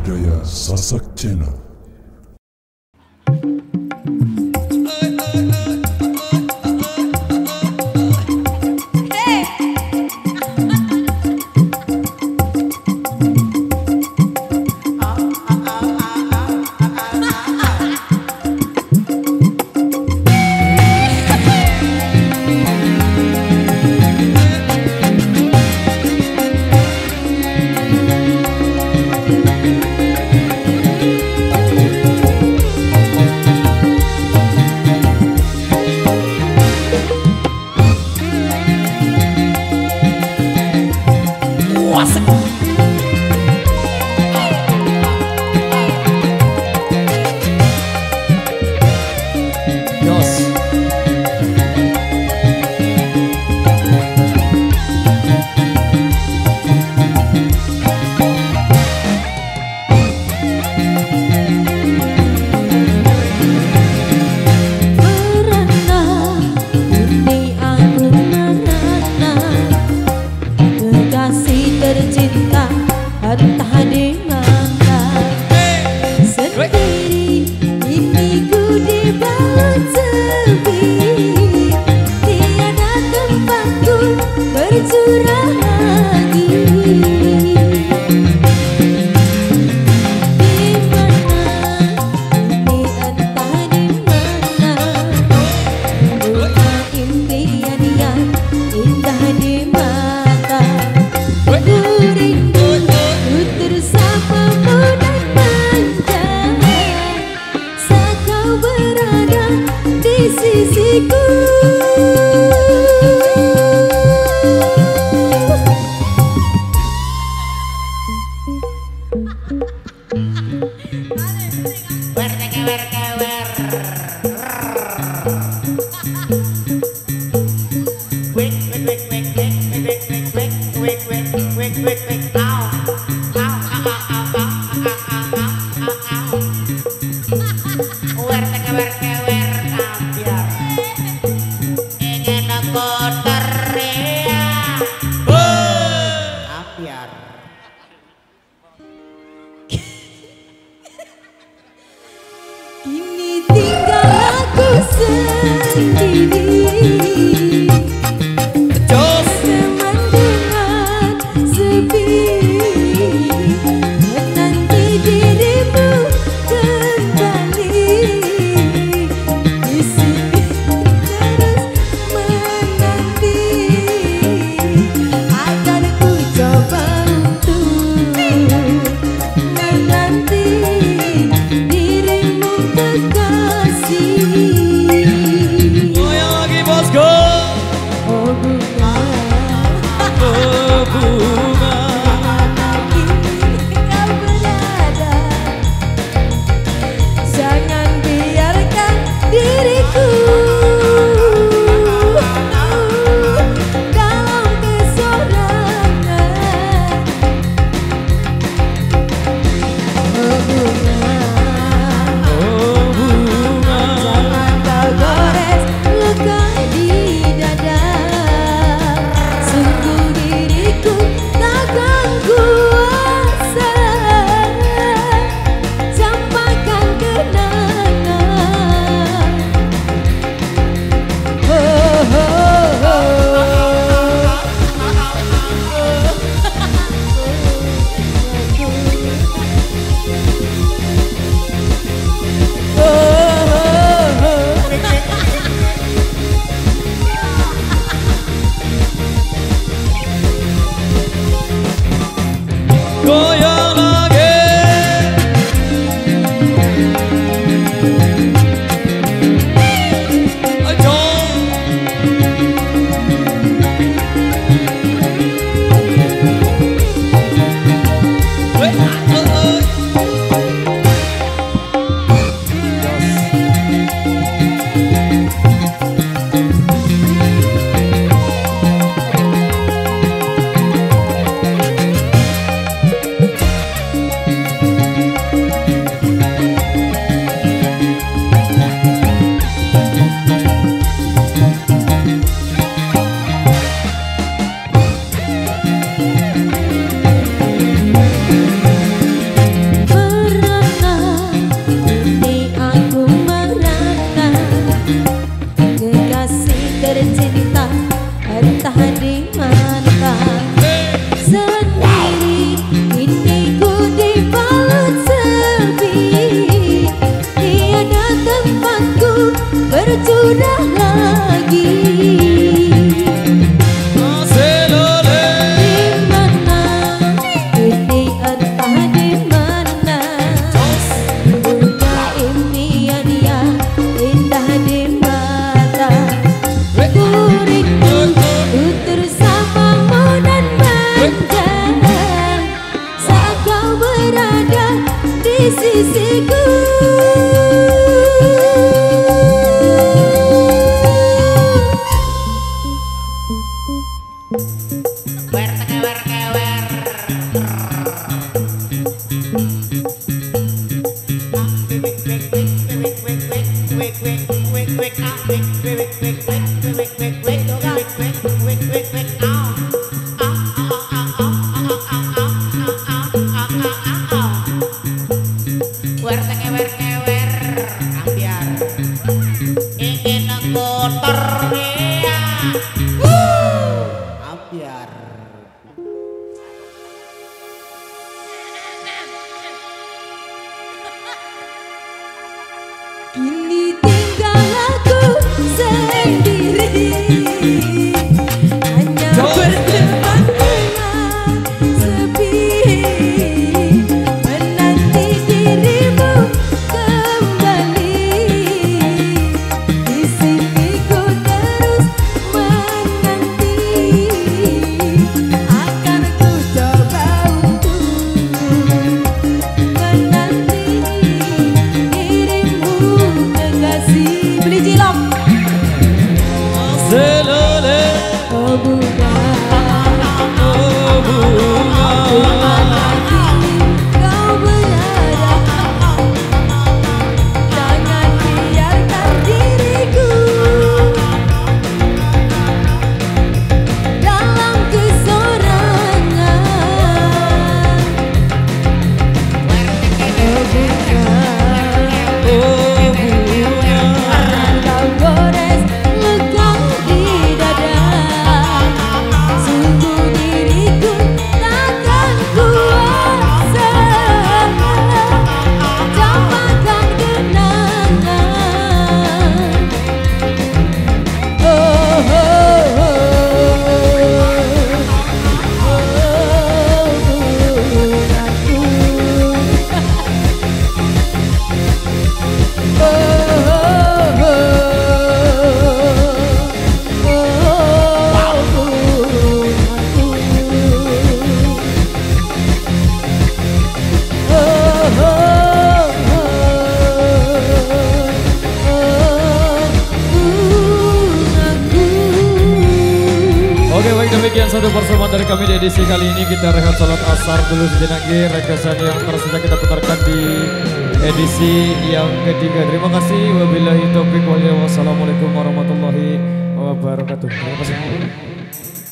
Budaya Sasak Channel. Kini tinggal aku sendiri. sisiku. Kini tinggal aku sendiri, hanya berteman dengan sepi, menanti dirimu kembali. Di sini ku terus menanti, akan ku coba untuk menanti dirimu kekasih. Beli cilok. Selole Oh bunga, oh bunga, kau berada, jangan biarkan diriku dalam kesorangan. Oh bunga, oh bunga. kau gores luka di dada, sungguh diriku takkan kuasa dapatkan kenangan. Oh, oh, oh, Oke, baik, demikian satu persembahan dari kami di edisi kali ini. Kita rehat salat asar dulu sejenak. Rekesan yang terus saja kita putarkan di edisi yang ketiga. Terima kasih. Wabillahi taufiq wal hidayah. Wassalamualaikum warahmatullahi wabarakatuh. Terima kasih.